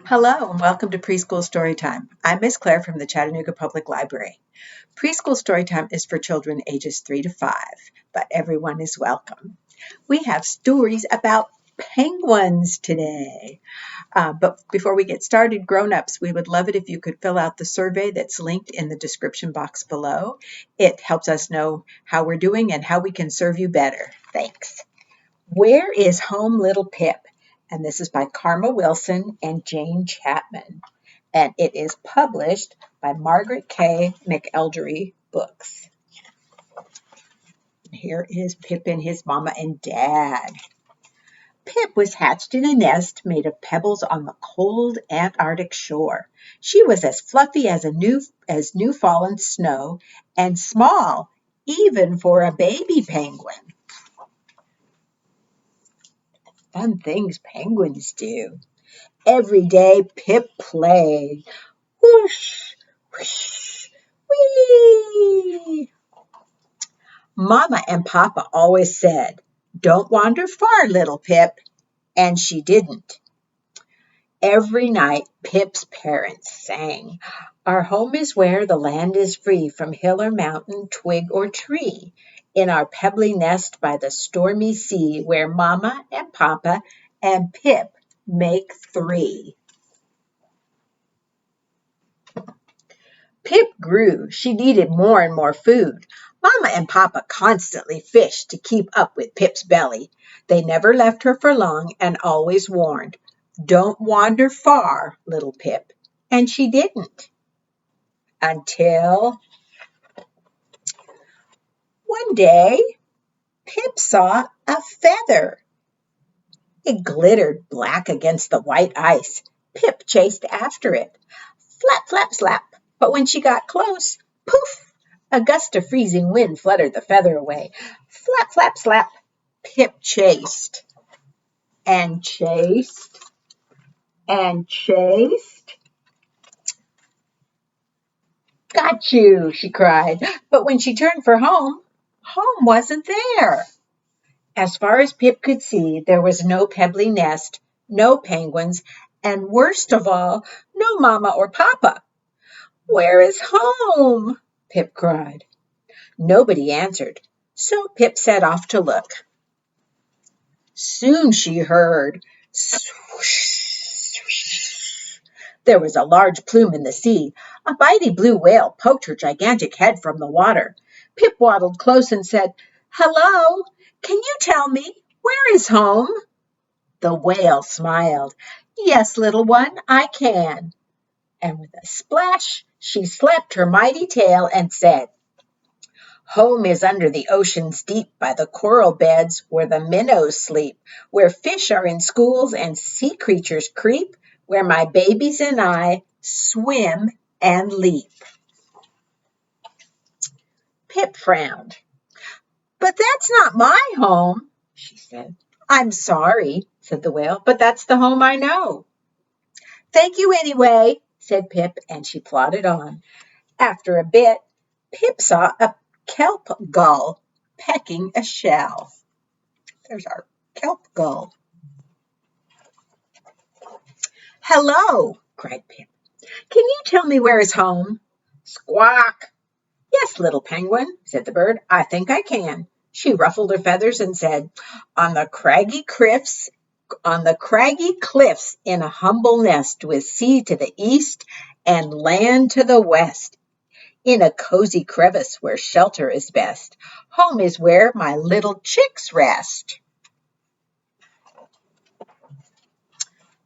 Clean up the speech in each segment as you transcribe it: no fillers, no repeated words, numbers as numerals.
Hello and welcome to Preschool Storytime. I'm Miss Claire from the Chattanooga Public Library. Preschool Storytime is for children ages 3 to 5, but everyone is welcome. We have stories about penguins today. But before we get started, grown-ups, we would love it if you could fill out the survey that's linked in the description box below. It helps us know how we're doing and how we can serve you better. Thanks. Where is Home Little Pip? And this is by Karma Wilson and Jane Chapman. And it is published by Margaret K. McElderry Books. Here is Pip and his mama and dad. Pip was hatched in a nest made of pebbles on the cold Antarctic shore. She was as fluffy as new fallen snow and small, even for a baby penguin. Fun things penguins do. Every day Pip played. Whoosh, whoosh, whee! Mama and Papa always said, "Don't wander far, little Pip," and she didn't. Every night Pip's parents sang, "Our home is where the land is free from hill or mountain, twig or tree. In our pebbly nest by the stormy sea, where Mama and Papa and Pip make three." Pip grew. She needed more and more food. Mama and Papa constantly fished to keep up with Pip's belly. They never left her for long and always warned, "Don't wander far, little Pip." And she didn't. Until one day, Pip saw a feather. It glittered black against the white ice. Pip chased after it. Flap, flap, slap. But when she got close, poof! A gust of freezing wind fluttered the feather away. Flap, flap, slap. Pip chased and chased and chased. "Got you," she cried. But when she turned for home, home wasn't there. As far as Pip could see, there was no pebbly nest, no penguins, and worst of all, no Mama or Papa. "Where is home?" Pip cried. Nobody answered, so Pip set off to look. Soon she heard swoosh, swoosh. There was a large plume in the sea. A mighty blue whale poked her gigantic head from the water. Pip waddled close and said, "Hello, can you tell me, where is home?" The whale smiled. "Yes, little one, I can." And with a splash, she slapped her mighty tail and said, "Home is under the oceans deep, by the coral beds where the minnows sleep, where fish are in schools and sea creatures creep, where my babies and I swim and leap." Pip frowned. "But that's not my home," she said. "I'm sorry," said the whale, "but that's the home I know." "Thank you anyway," said Pip, and she plodded on. After a bit, Pip saw a kelp gull pecking a shell. There's our kelp gull. "Hello," cried Pip. "Can you tell me where is home?" "Squawk." "Yes, little penguin," said the bird. "I think I can." She ruffled her feathers and said, On the craggy cliffs, in a humble nest, with sea to the east and land to the west, in a cozy crevice where shelter is best, home is where my little chicks rest."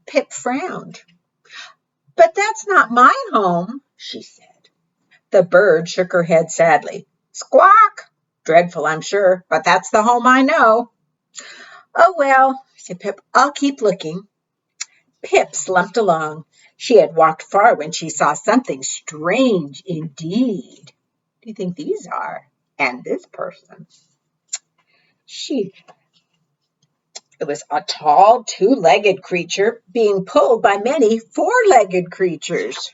Pip frowned. "But that's not my home," she said. The bird shook her head sadly. "Squawk! Dreadful, I'm sure, but that's the home I know." "Oh, well," said Pip, "I'll keep looking." Pip slumped along. She had walked far when she saw something strange indeed. What do you think these are? And this person? It was a tall, two-legged creature being pulled by many four-legged creatures.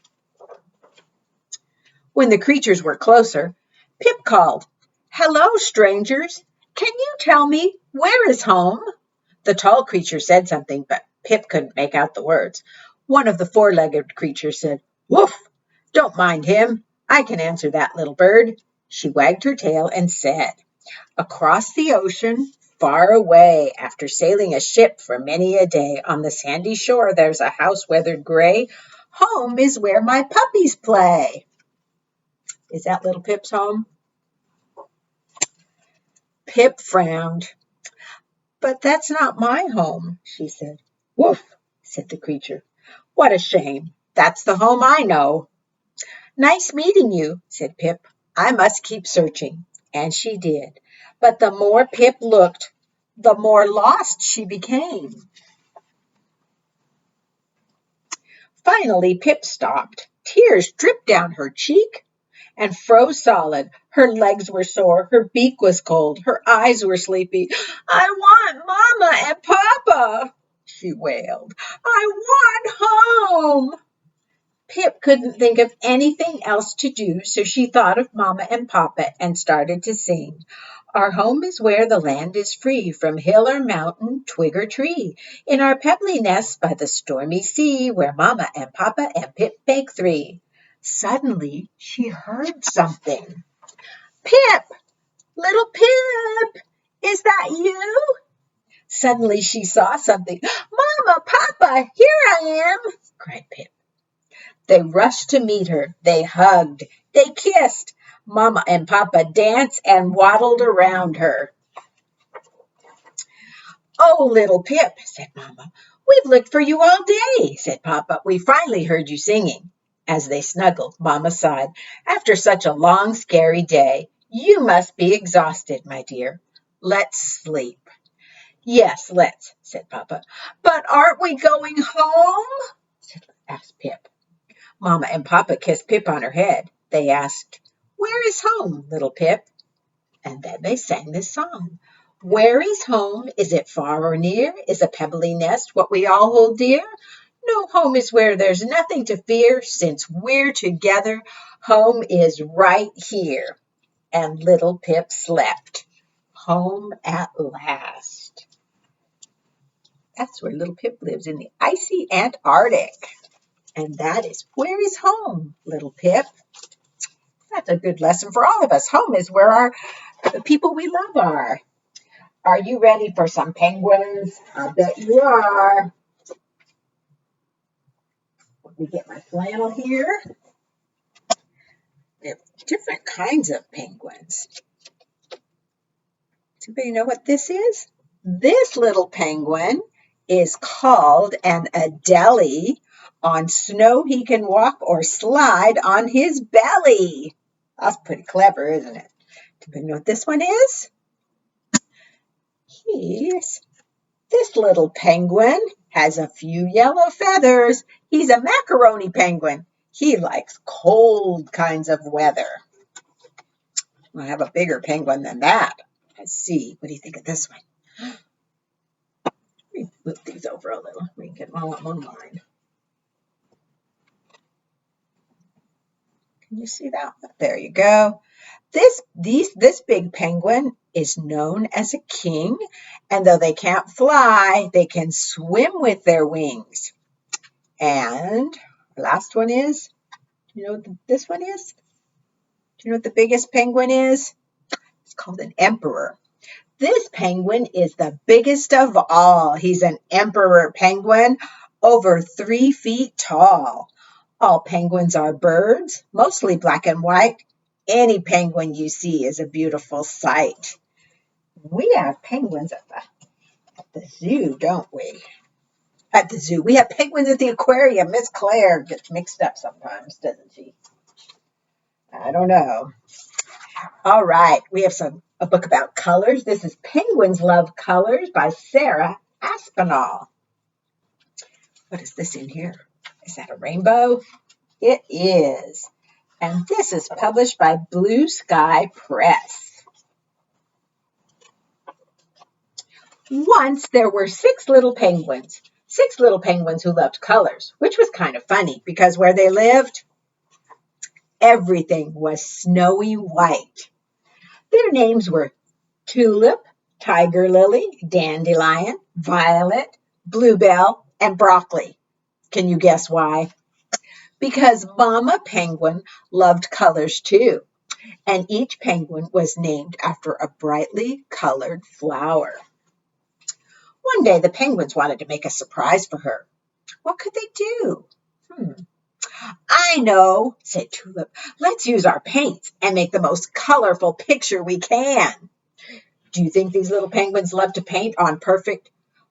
When the creatures were closer, Pip called, "Hello, strangers. Can you tell me, where is home?" The tall creature said something, but Pip couldn't make out the words. One of the four-legged creatures said, "Woof! Don't mind him. I can answer that, little bird." She wagged her tail and said, "Across the ocean, far away, after sailing a ship for many a day, on the sandy shore there's a house weathered gray. Home is where my puppies play." Is that little Pip's home? Pip frowned. "But that's not my home," she said. "Woof," said the creature. "What a shame. That's the home I know." "Nice meeting you," said Pip. "I must keep searching." And she did. But the more Pip looked, the more lost she became. Finally, Pip stopped. Tears dripped down her cheek and froze solid. Her legs were sore, her beak was cold, her eyes were sleepy. "I want Mama and Papa," she wailed. "I want home." Pip couldn't think of anything else to do, so she thought of Mama and Papa and started to sing. "Our home is where the land is free, from hill or mountain, twig or tree, in our pebbly nest by the stormy sea, where Mama and Papa and Pip make three." Suddenly she heard something. "Pip! Little Pip! Is that you?" Suddenly she saw something. "Mama, Papa, here I am!" cried Pip. They rushed to meet her. They hugged. They kissed. Mama and Papa danced and waddled around her. "Oh, little Pip," said Mama. "We've looked for you all day," said Papa. "We finally heard you singing." As they snuggled, Mama sighed. "After such a long, scary day, you must be exhausted, my dear. Let's sleep." "Yes, let's," said Papa. "But aren't we going home?" asked Pip. Mama and Papa kissed Pip on her head. They asked, "Where is home, little Pip?" And then they sang this song. "Where is home? Is it far or near? Is a pebbly nest what we all hold dear? No, home is where there's nothing to fear. Since we're together, home is right here." And little Pip slept. Home at last. That's where little Pip lives, in the icy Antarctic. And that is "Where is home, little Pip?" That's a good lesson for all of us. Home is where the people we love are. Are you ready for some penguins? I bet you are. Let me get my flannel here. We have different kinds of penguins. Does anybody know what this is? This little penguin is called an Adelie. On snow he can walk or slide on his belly. That's pretty clever, isn't it? Do you know what this one is? This little penguin has a few yellow feathers. He's a macaroni penguin. He likes cold kinds of weather. I have a bigger penguin than that. Let's see. What do you think of this one? Let me move these over a little. We can get them all up on line. Can you see that? There you go. This big penguin is known as a king, and though they can't fly, they can swim with their wings. And the last one is, do you know what this one is? Do you know what the biggest penguin is? It's called an emperor. This penguin is the biggest of all. He's an emperor penguin, over 3 feet tall. All penguins are birds, mostly black and white. Any penguin you see is a beautiful sight. We have penguins at the zoo, don't we? At the zoo. We have penguins at the aquarium. Miss Claire gets mixed up sometimes, doesn't she? I don't know. All right. We have a book about colors. This is Penguins Love Colors by Sarah Aspinall. What is this in here? Is that a rainbow? It is. And this is published by Blue Sky Press. Once there were 6 little penguins. 6 little penguins who loved colors, which was kind of funny because where they lived, everything was snowy white. Their names were Tulip, Tiger Lily, Dandelion, Violet, Bluebell, and Broccoli. Can you guess why? Because Mama Penguin loved colors too, and each penguin was named after a brightly colored flower. One day the penguins wanted to make a surprise for her. What could they do? I know, said Tulip. Let's use our paints and make the most colorful picture we can. Do you think these little penguins love to paint on perfect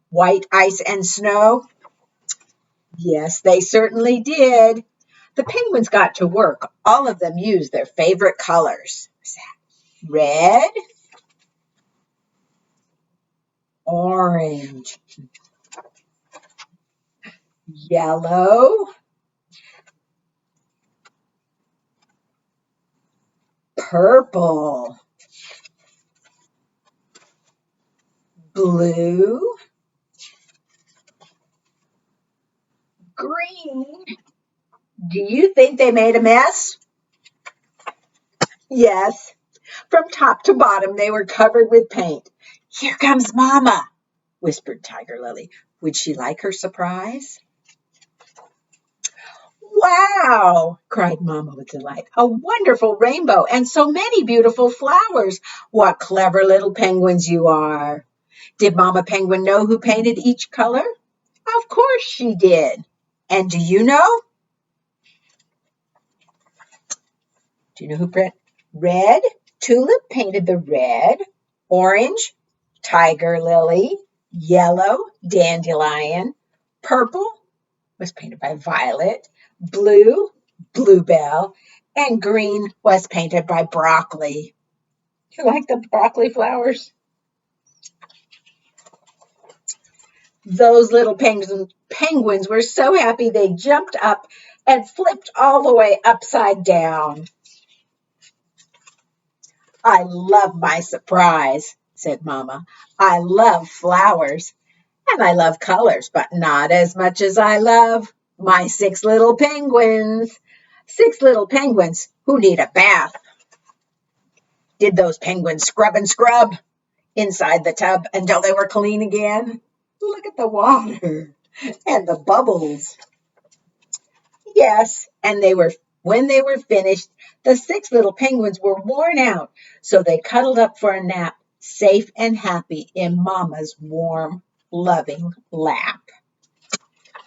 white ice and snow? Yes, they certainly did. The penguins got to work. All of them used their favorite colors. Red, orange, yellow, purple, blue, green. Do you think they made a mess? Yes. From top to bottom, they were covered with paint. Here comes Mama, whispered Tiger Lily. Would she like her surprise? Wow, cried Mama with delight. A wonderful rainbow and so many beautiful flowers. What clever little penguins you are. Did Mama Penguin know who painted each color? Of course she did. And do you know? Do you know who painted red? Tulip painted the red, orange, Tiger Lily, yellow, Dandelion, purple was painted by Violet, blue, Bluebell, and green was painted by Broccoli. Do you like the broccoli flowers? Those little penguins were so happy they jumped up and flipped all the way upside down. I love my surprise, said Mama. I love flowers and I love colors, but not as much as I love my 6 little penguins. 6 little penguins who need a bath. Did those penguins scrub and scrub inside the tub until they were clean again? Look at the water and the bubbles. Yes, and when they were finished, the 6 little penguins were worn out, so they cuddled up for a nap, safe and happy in Mama's warm, loving lap.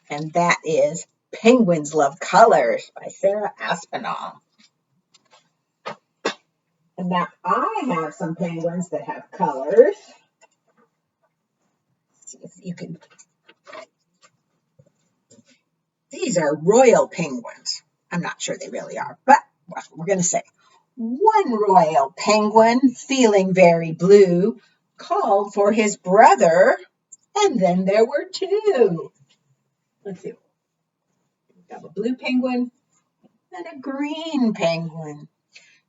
And that is Penguins Love Colors by Sarah Aspinall. And now I have some penguins that have colors. Let's see if you can. These are royal penguins. I'm not sure they really are, but we're going to say. One royal penguin, feeling very blue, called for his brother, and then there were 2. Let's see. We have a blue penguin and a green penguin.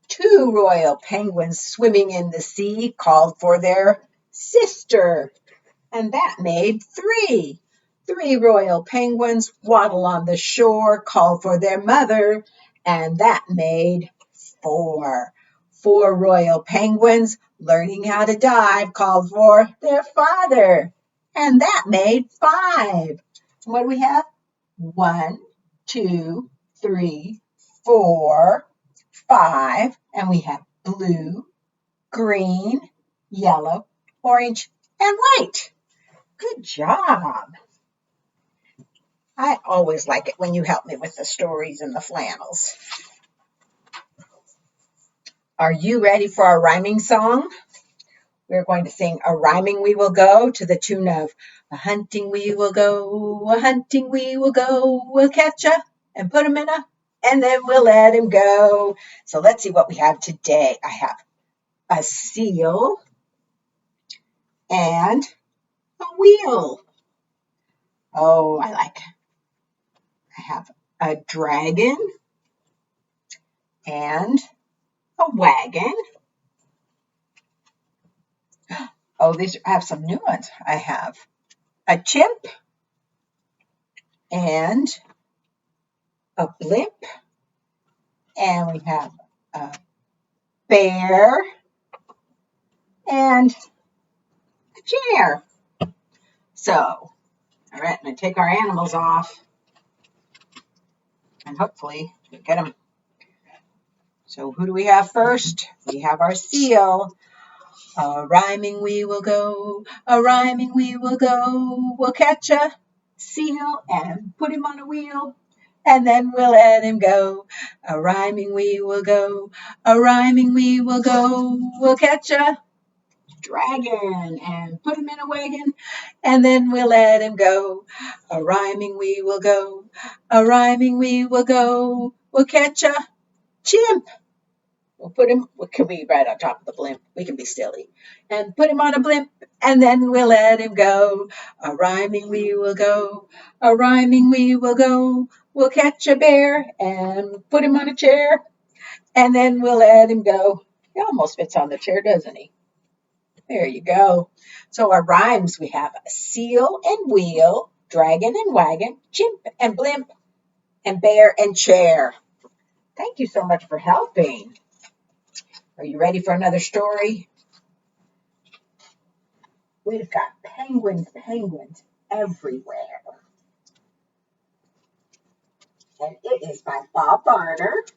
2 royal penguins swimming in the sea called for their sister, and that made 3. 3 royal penguins waddle on the shore called for their mother, and that made 4. 4 royal penguins learning how to dive called for their father, and that made 5. What do we have? 1, 2, 3, 4, 5, and we have blue, green, yellow, orange, and white. Good job. I always like it when you help me with the stories and the flannels. Are you ready for our rhyming song? We're going to sing A Rhyming We Will Go to the tune of A hunting we will go, a hunting we will go, we'll catch a and put him in a, and then we'll let him go. So let's see what we have today. I have a seal and a wheel. Oh, I have a dragon and a wagon. Oh, I have some new ones. I have a chimp and a blimp, and we have a bear and a chair. So, all right, I'm going to take our animals off. and hopefully you'll get them. So who do we have first? We have our seal. A-rhyming we will go, a-rhyming we will go. We'll catch a seal and put him on a wheel, and then we'll let him go. A-rhyming we will go, a-rhyming we will go. We'll catch a dragon and put him in a wagon, and then we'll let him go. A-rhyming we will go, a-rhyming we will go. We'll catch a chimp. We'll put him, we can be right on top of the blimp. We can be silly. And put him on a blimp, and then we'll let him go. A-rhyming we will go, a-rhyming we will go. We'll catch a bear and put him on a chair, and then we'll let him go. He almost fits on the chair, doesn't he? There you go. So our rhymes, we have seal and wheel, dragon and wagon, chimp and blimp, and bear and chair. Thank you so much for helping. Are you ready for another story? We've got penguins everywhere. And it is by Bob Barner.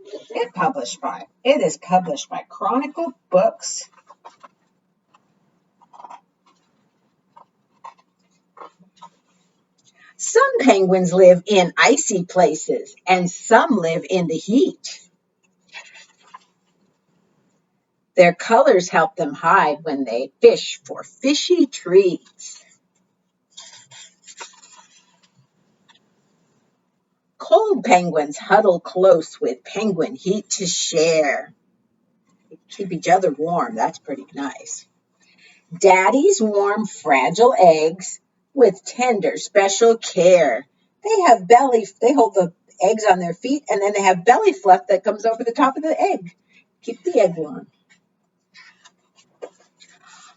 It is published by Chronicle Books. Some penguins live in icy places, and some live in the heat. Their colors help them hide when they fish for fishy treats. Cold penguins huddle close with penguin heat to share. They keep each other warm. That's pretty nice. Daddies warm fragile eggs with tender special care. They hold the eggs on their feet, and then they have belly fluff that comes over the top of the egg. Keep the egg warm.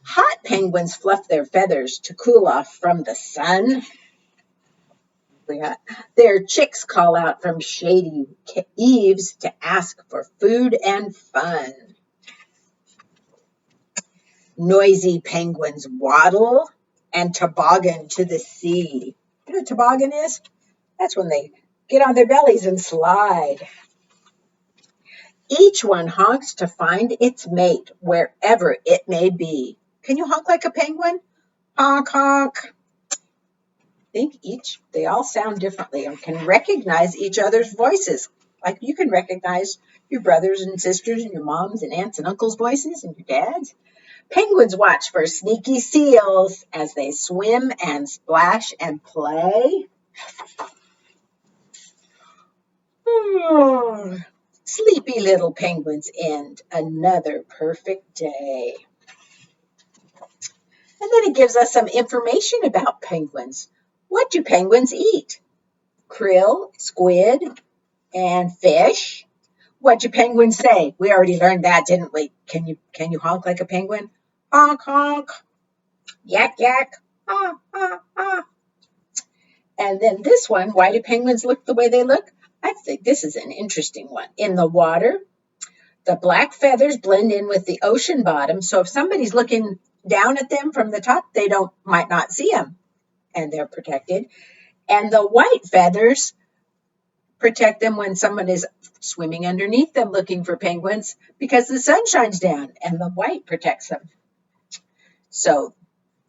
Hot penguins fluff their feathers to cool off from the sun. Their chicks call out from shady eaves to ask for food and fun. Noisy penguins waddle and toboggan to the sea. You know what toboggan is? That's when they get on their bellies and slide. Each one honks to find its mate wherever it may be. Can you honk like a penguin? Honk, honk. They all sound differently and can recognize each other's voices. Like you can recognize your brothers and sisters and your moms and aunts and uncles' voices and your dad's. Penguins watch for sneaky seals as they swim and splash and play. Sleepy little penguins end another perfect day. And then it gives us some information about penguins. What do penguins eat? Krill, squid, and fish. What do penguins say? We already learned that, didn't we? Can you honk like a penguin? Honk, honk. Yak, yak. Ah, ah, ah. And then this one, why do penguins look the way they look? I think this is an interesting one. In the water, the black feathers blend in with the ocean bottom. So if somebody's looking down at them from the top, they might not see them, and they're protected. And the white feathers protect them when someone is swimming underneath them looking for penguins because the sun shines down and the white protects them. So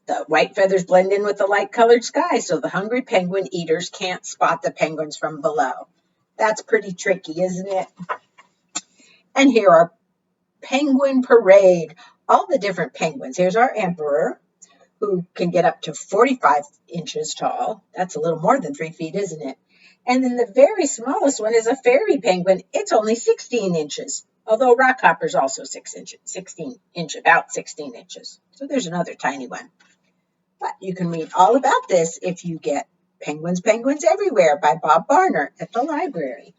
the white feathers blend in with the light colored sky, so the hungry penguin eaters can't spot the penguins from below. That's pretty tricky, isn't it? And here are penguin parade, all the different penguins. Here's our emperor, who can get up to 45 inches tall. That's a little more than 3 feet, isn't it? And then the very smallest one is a fairy penguin. It's only 16 inches, although rockhopper's also 16 inches. So there's another tiny one. But you can read all about this if you get Penguins Everywhere by Bob Barner at the library.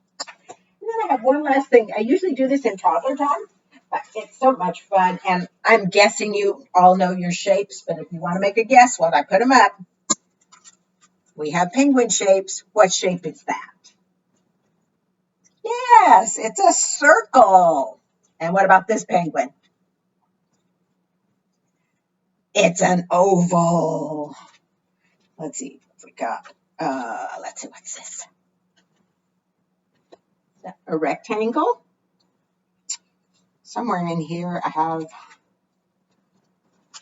And then I have one last thing. I usually do this in toddler time, but it's so much fun. And I'm guessing you all know your shapes, but if you want to make a guess while I put them up, we have penguin shapes. What shape is that? Yes, it's a circle. And what about this penguin? It's an oval. Let's see if we got Let's see, what's this? A rectangle. Somewhere in here I have,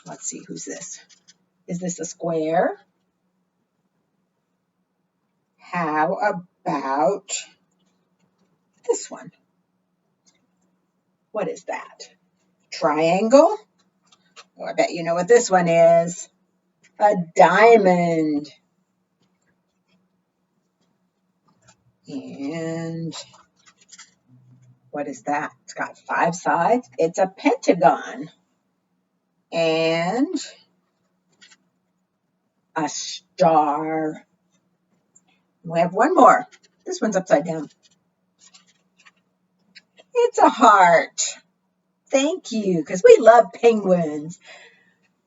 let's see, who's this? Is this a square? How about this one? What is that? Triangle? Oh, I bet you know what this one is. A diamond. And what is that? It's got 5 sides. It's a pentagon. And a star. We have one more. This one's upside down. It's a heart. Thank you, because we love penguins.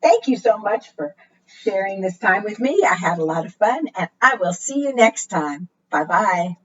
Thank you so much for sharing this time with me. I had a lot of fun, and I will see you next time. Bye-bye.